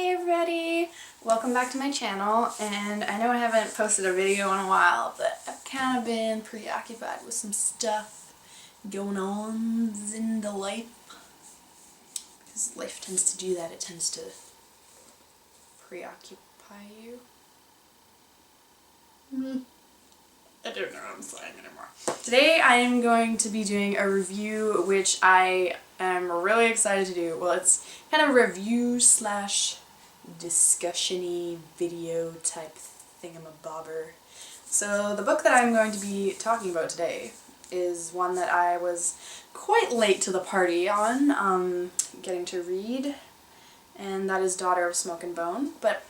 Hi everybody! Welcome back to my channel, and I know I haven't posted a video in a while, but I've kind of been preoccupied with some stuff going on in the life. Because life tends to do that, it tends to preoccupy you. I don't know what I'm saying anymore. Today I am going to be doing a review which I am really excited to do. Well, it's kind of a review slash discussion-y video type thingamabobber. So the book that I'm going to be talking about today is one that I was quite late to the party on getting to read, and that is Daughter of Smoke and Bone. But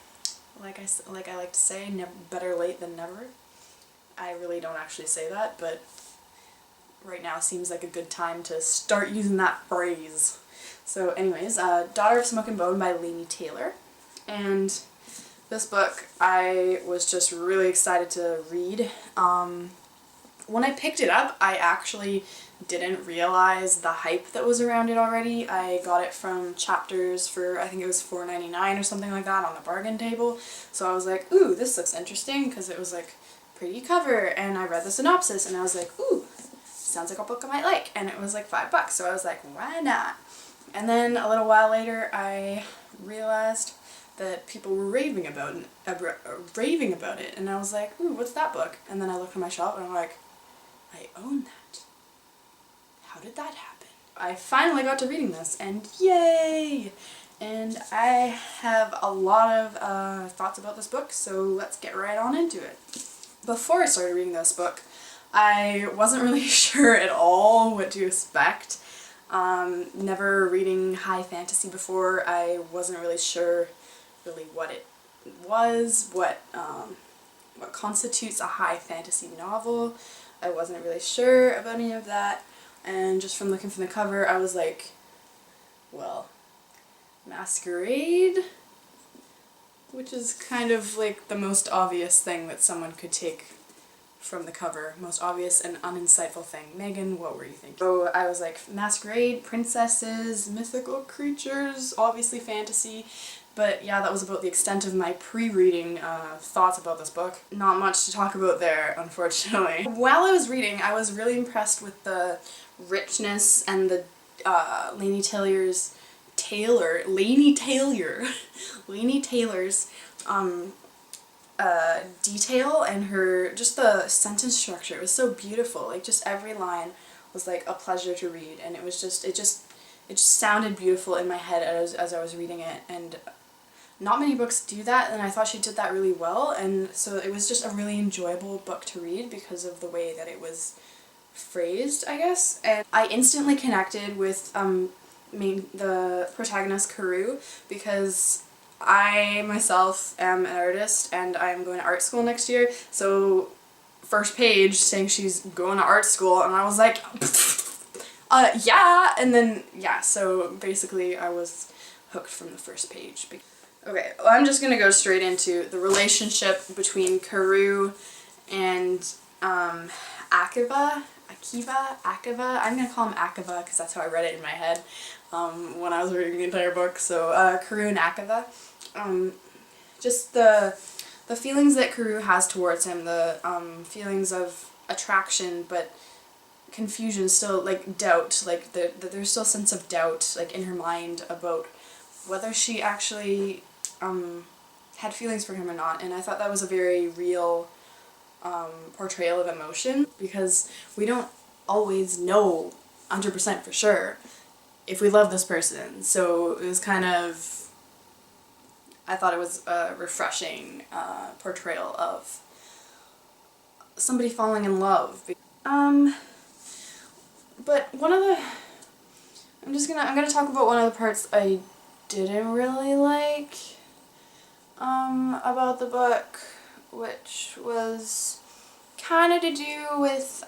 like I like to say, better late than never. I really don't actually say that, but right now seems like a good time to start using that phrase. So anyways, Daughter of Smoke and Bone by Laini Taylor. And this book I was just really excited to read. When I picked it up, I actually didn't realize the hype that was around it already. I got it from Chapters for, I think it was $4.99 or something like that on the bargain table. So I was like, ooh, this looks interesting, because it was like pretty cover, and I read the synopsis and I was like, ooh, sounds like a book I might like, and it was like $5, so I was like, why not? And then a little while later I realized that people were raving about it, and I was like, ooh, what's that book? And then I looked on my shelf and I'm like, I own that. How did that happen? I finally got to reading this, and yay! And I have a lot of thoughts about this book, so let's get right on into it. Before I started reading this book, I wasn't really sure at all what to expect. Never reading high fantasy before, I wasn't really sure really what it was, what constitutes a high fantasy novel. I wasn't really sure about any of that, and just from looking from the cover I was like, well, Masquerade? Which is kind of like the most obvious thing that someone could take from the cover. Most obvious and uninsightful thing. Megan, what were you thinking? So I was like, Masquerade, princesses, mythical creatures, obviously fantasy. But yeah, that was about the extent of my pre-reading thoughts about this book. Not much to talk about there, unfortunately. While I was reading, I was really impressed with the richness and the Laini Taylor's detail, and her, just the sentence structure. It was so beautiful. Like, just every line was like a pleasure to read, and it was just, it just sounded beautiful in my head as I was reading it, and not many books do that, and I thought she did that really well, and so it was just a really enjoyable book to read because of the way that it was phrased, I guess. And I instantly connected with the protagonist, Karou, because I myself am an artist and I'm going to art school next year, so first page saying she's going to art school, and I was like, yeah, and then, yeah, so basically I was hooked from the first page. Okay, well, I'm just gonna go straight into the relationship between Karou and Akiva. I'm gonna call him Akiva because that's how I read it in my head when I was reading the entire book. So Karou and Akiva, just the feelings that Karou has towards him, the feelings of attraction, but confusion, still, like doubt, like there's still a sense of doubt, like in her mind about whether she actually had feelings for him or not. And I thought that was a very real portrayal of emotion, because we don't always know 100% for sure if we love this person. So it was kind of, I thought it was a refreshing portrayal of somebody falling in love. But one of the, I'm gonna talk about one of the parts I didn't really like about the book, which was kind of to do with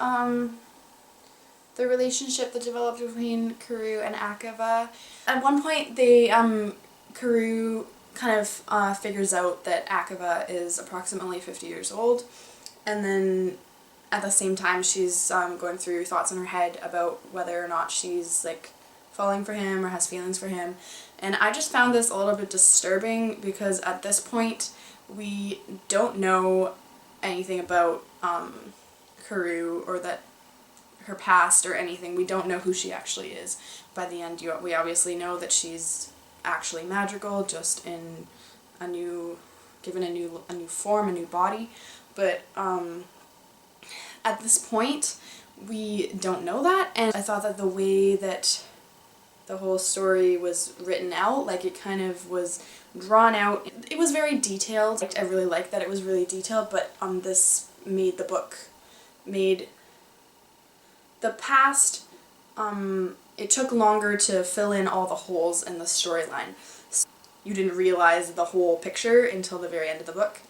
the relationship that developed between Karou and Akiva. At one point Karou kind of figures out that Akiva is approximately 50 years old, and then at the same time she's going through thoughts in her head about whether or not she's like falling for him or has feelings for him. And I just found this a little bit disturbing because at this point we don't know anything about Karu or that her past or anything. We don't know who she actually is. By the end, we obviously know that she's actually magical, just in a new, given a new form, a new body. But at this point, we don't know that, and I thought that the way that the whole story was written out, like it kind of was drawn out. It was very detailed. I really liked that it was really detailed, but this made the book, made the past, it took longer to fill in all the holes in the storyline. So you didn't realize the whole picture until the very end of the book.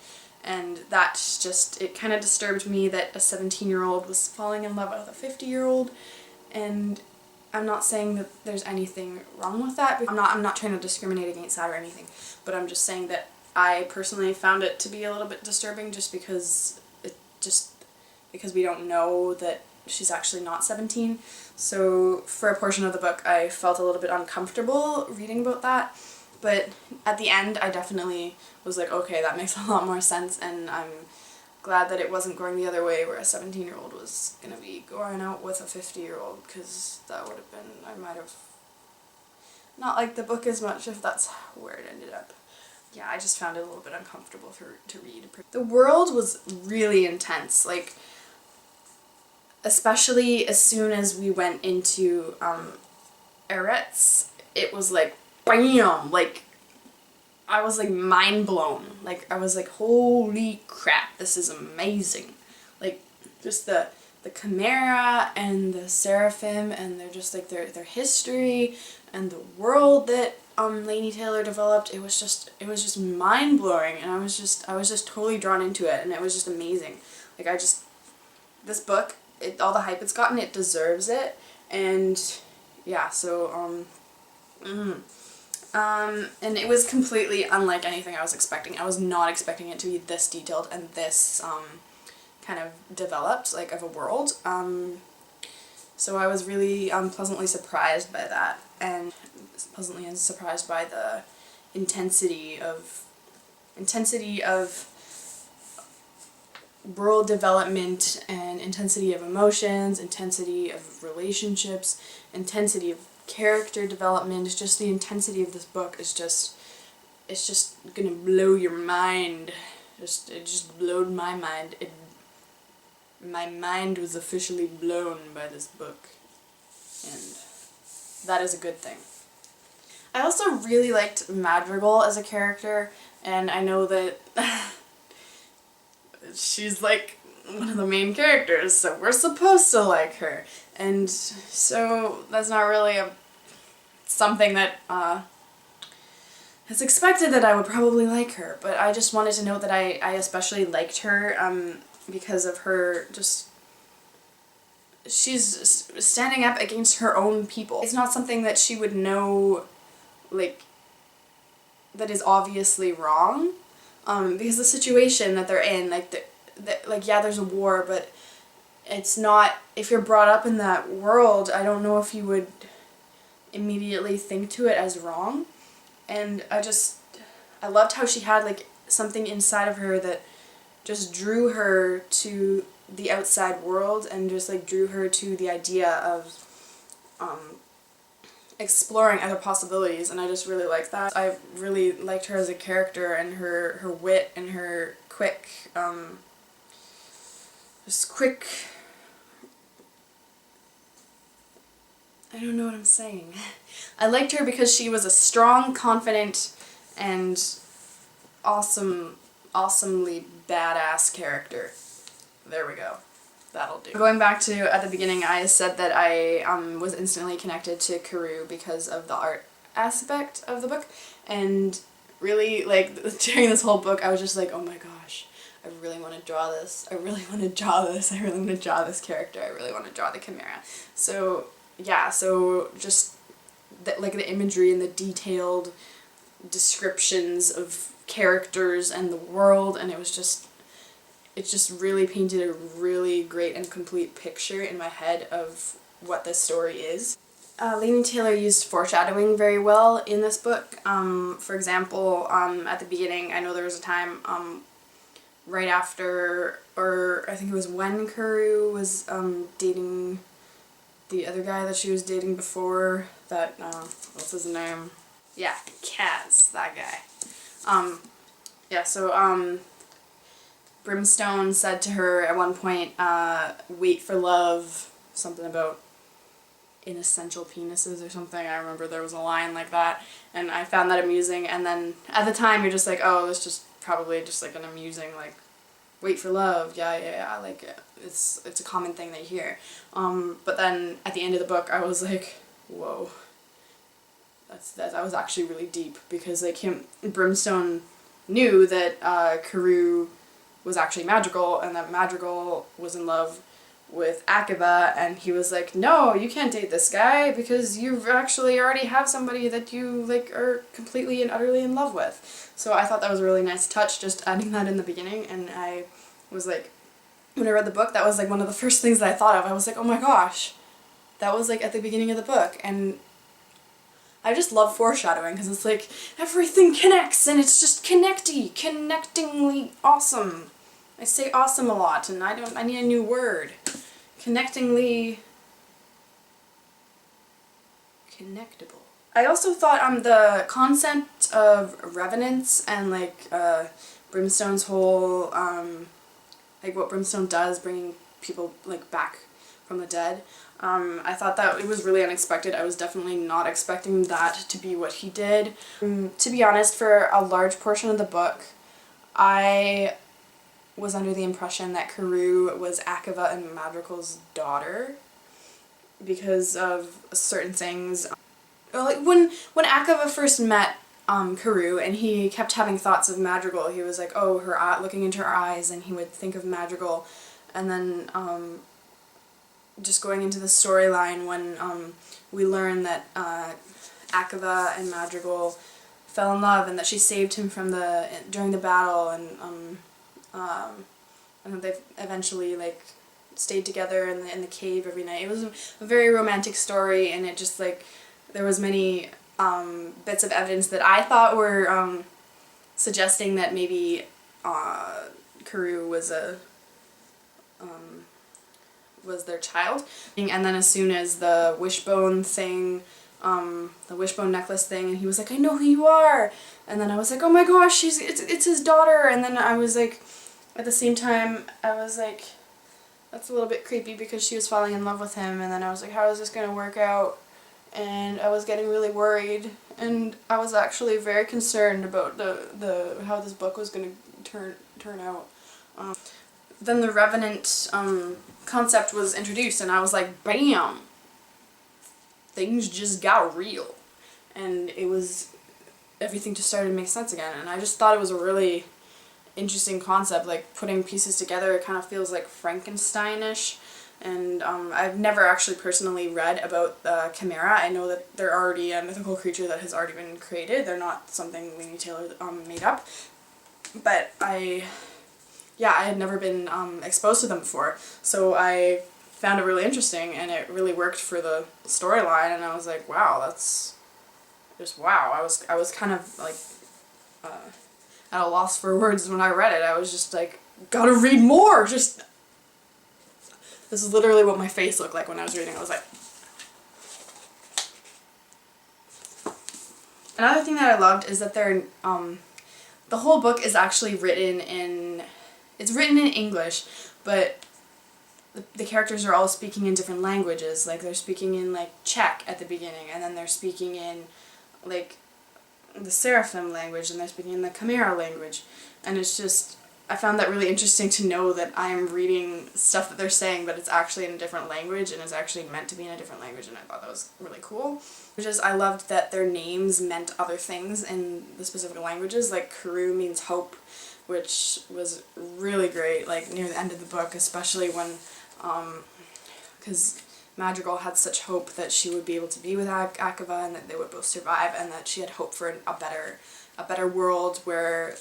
And that's just, it kind of disturbed me that a 17-year-old was falling in love with a 50-year-old, and I'm not saying that there's anything wrong with that. I'm not trying to discriminate against that or anything, but I'm just saying that I personally found it to be a little bit disturbing just because we don't know that she's actually not 17. So for a portion of the book I felt a little bit uncomfortable reading about that. But at the end, I definitely was like, okay, that makes a lot more sense, and I'm glad that it wasn't going the other way where a 17-year-old was going to be going out with a 50-year-old, because that would have been, I might have not liked the book as much if that's where it ended up. Yeah, I just found it a little bit uncomfortable to read. The world was really intense, like, especially as soon as we went into Eretz, it was like, bam! Like, I was like mind blown. Like, I was like, holy crap, this is amazing. Like, just the Chimera and the Seraphim, and they're just like their history and the world that Laini Taylor developed. It was just mind blowing, and I was just totally drawn into it, and it was just amazing. Like, this book, all the hype it's gotten, it deserves it. And yeah, so and it was completely unlike anything I was expecting. I was not expecting it to be this detailed and this kind of developed, like, of a world. So I was really pleasantly surprised by that, and pleasantly surprised by the intensity of world development and intensity of emotions, intensity of relationships, intensity of character development. It's just the intensity of this book is it's just gonna blow your mind. It just blowed my mind. My mind was officially blown by this book, and that is a good thing. I also really liked Madrigal as a character, and I know that she's like one of the main characters, so we're supposed to like her. And so that's not really something that it's expected that I would probably like her, but I just wanted to note that I especially liked her because of her she's standing up against her own people. It's not something that she would know, like, that is obviously wrong, because the situation that they're in, like, like, yeah, there's a war, but it's not, if you're brought up in that world, I don't know if you would immediately think to it as wrong. And I loved how she had, like, something inside of her that just drew her to the outside world, and just, like, drew her to the idea of exploring other possibilities, and I just really liked that. I really liked her as a character, and her wit and her quick, I don't know what I'm saying. I liked her because she was a strong, confident, and awesomely badass character. There we go. That'll do. Going back to at the beginning, I said that I was instantly connected to Karu because of the art aspect of the book, and really, like, during this whole book I was just like, oh my gosh, I really want to draw this, I really want to draw this, I really want to draw this character, I really want to draw the Chimera. So yeah, so just like the imagery and the detailed descriptions of characters and the world, and it just really painted a really great and complete picture in my head of what this story is. Laini Taylor used foreshadowing very well in this book. For example, at the beginning, I know there was a time right after, or I think it was when Karou was dating the other guy that she was dating before, that, what's his name? Yeah, Kaz, that guy. Yeah, so, Brimstone said to her at one point, wait for love, something about inessential penises or something. I remember there was a line like that, and I found that amusing, and then at the time you're just like, oh, it's just probably just like an amusing, like, wait for love, yeah, like, it's a common thing that you hear. But then at the end of the book I was like, whoa, that was actually really deep, because like Brimstone knew that Karou was actually magical, and that Madrigal was in love with Akiva, and he was like, no, you can't date this guy because you actually already have somebody that you like are completely and utterly in love with. So I thought that was a really nice touch, just adding that in the beginning, and I was like, when I read the book, that was like one of the first things that I thought of. I was like, oh my gosh, that was like at the beginning of the book, and I just love foreshadowing because it's like everything connects and it's just connectingly awesome. I say awesome a lot, and I need a new word. Connectingly connectable. I also thought the concept of revenants and like Brimstone's whole like what Brimstone does, bringing people like back from the dead. I thought that it was really unexpected. I was definitely not expecting that to be what he did. To be honest, for a large portion of the book, I was under the impression that Karou was Akiva and Madrigal's daughter because of certain things. Like when Akiva first met Karou and he kept having thoughts of Madrigal, he was like, oh, her eye, looking into her eyes, and he would think of Madrigal, and then just going into the storyline when we learn that Akiva and Madrigal fell in love and that she saved him from during the battle, and they eventually like stayed together in the cave every night. It was a very romantic story, and it just like there was many bits of evidence that I thought were suggesting that maybe Karou was their child. And then as soon as the wishbone thing, the wishbone necklace thing, and he was like, I know who you are, and then I was like, oh my gosh, it's his daughter, and then I was like, at the same time, I was like, that's a little bit creepy because she was falling in love with him, and then I was like, how is this going to work out? And I was getting really worried, and I was actually very concerned about the how this book was going to turn out. Then the Revenant concept was introduced, and I was like, bam! Things just got real. And everything just started to make sense again, and I just thought it was a really interesting concept, like putting pieces together. It kind of feels like Frankenstein-ish, and I've never actually personally read about the Chimera. I know that they're already a mythical creature that has already been created. They're not something Laini Taylor made up, but I had never been exposed to them before, so I found it really interesting, and it really worked for the storyline, and I was like, wow, that's just wow. I was kind of like at a loss for words when I read it. I was just like, gotta read more! This is literally what my face looked like when I was reading. I was like... Another thing that I loved is that the whole book is actually written in... It's written in English, but the characters are all speaking in different languages. Like, they're speaking in, like, Czech at the beginning, and then they're speaking in, like, the Seraphim language, and they're speaking in the Chimera language, and it's just, I found that really interesting to know that I'm reading stuff that they're saying, but it's actually in a different language, and it's actually meant to be in a different language, and I thought that was really cool. I loved that their names meant other things in the specific languages, like Karou means hope, which was really great, like near the end of the book, especially when, because Madrigal had such hope that she would be able to be with Akiva and that they would both survive, and that she had hope for a better world where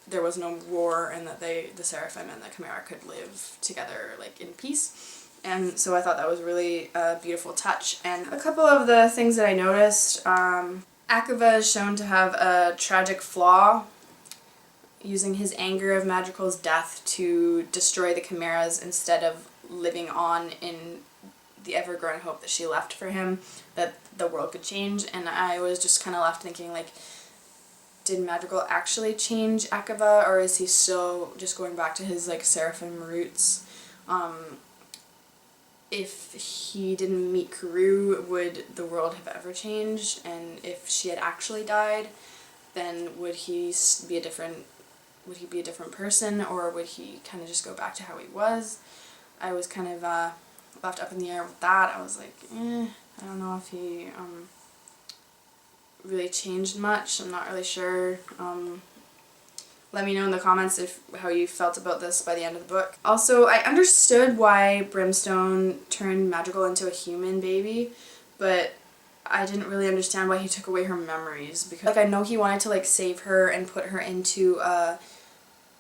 there was no war, and that the Seraphim and the Chimera could live together like in peace. And so I thought that was really a beautiful touch. And a couple of the things that I noticed, Akiva is shown to have a tragic flaw, using his anger of Madrigal's death to destroy the chimeras instead of living on in the ever-growing hope that she left for him, that the world could change. And I was just kind of left thinking, like, did Madrigal actually change Akiva, or is he still just going back to his, like, seraphim roots? If he didn't meet Karoo, would the world have ever changed? And if she had actually died, then would he be a different person, or would he kind of just go back to how he was? I was kind of left up in the air with that. I was like, I don't know if he really changed much. I'm not really sure. Let me know in the comments how you felt about this by the end of the book. Also, I understood why Brimstone turned Madrigal into a human baby, but I didn't really understand why he took away her memories, because, like, I know he wanted to, like, save her and put her into a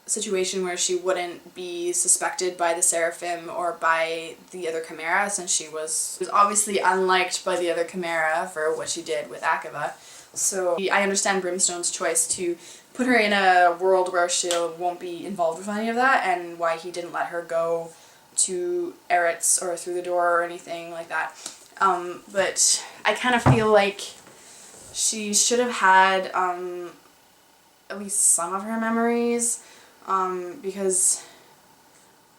situation where she wouldn't be suspected by the Seraphim or by the other Chimera, since she was obviously unliked by the other Chimera for what she did with Akiva. So I understand Brimstone's choice to put her in a world where she won't be involved with any of that, and why he didn't let her go to Eretz or through the door or anything like that. But I kind of feel like she should have had at least some of her memories, because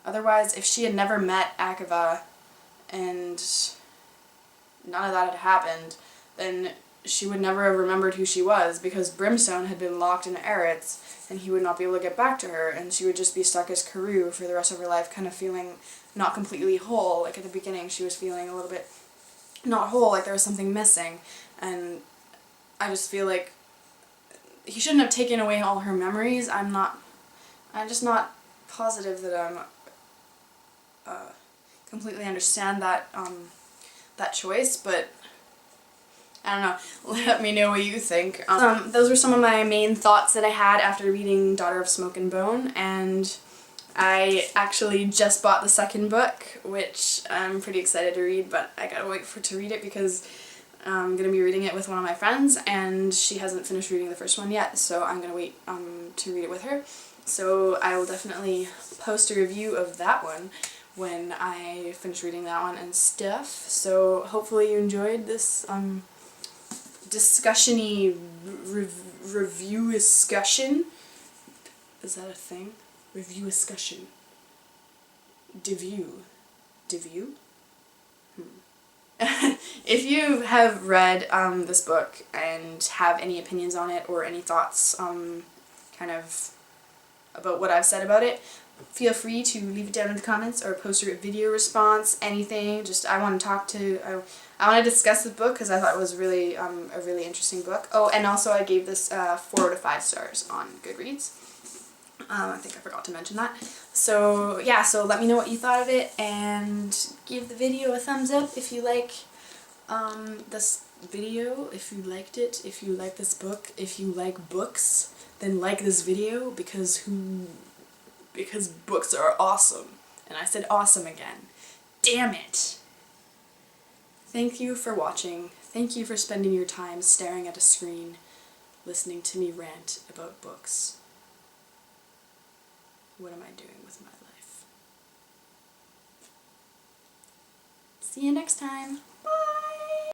otherwise, if she had never met Akiva and none of that had happened, then she would never have remembered who she was, because Brimstone had been locked in Eretz and he would not be able to get back to her, and she would just be stuck as Karoo for the rest of her life, kind of feeling not completely whole. Like, at the beginning she was feeling a little bit not whole, like there was something missing, and I just feel like he shouldn't have taken away all her memories. I'm just not positive that completely understand that that choice, but I don't know. Let me know what you think. Those were some of my main thoughts that I had after reading Daughter of Smoke and Bone, and I actually just bought the second book, which I'm pretty excited to read, but I gotta wait to read it because I'm gonna be reading it with one of my friends, and she hasn't finished reading the first one yet, so I'm gonna wait to read it with her. So I will definitely post a review of that one when I finish reading that one and stuff. So hopefully you enjoyed this discussion-y review discussion. Is that a thing? Review discussion. Deview. If you have read this book and have any opinions on it or any thoughts kind of about what I've said about it, feel free to leave it down in the comments or post a video response, anything. Just, I want to talk to, I want to discuss the book because I thought it was really a really interesting book. Oh, and also I gave this 4 out of 5 stars on Goodreads. I think I forgot to mention that. So yeah, so let me know what you thought of it, and give the video a thumbs up if you like this video, if you liked it, if you like this book, if you like books, then like this video, because books are awesome. And I said awesome again. Damn it! Thank you for watching. Thank you for spending your time staring at a screen, listening to me rant about books. What am I doing with my life? See you next time. Bye!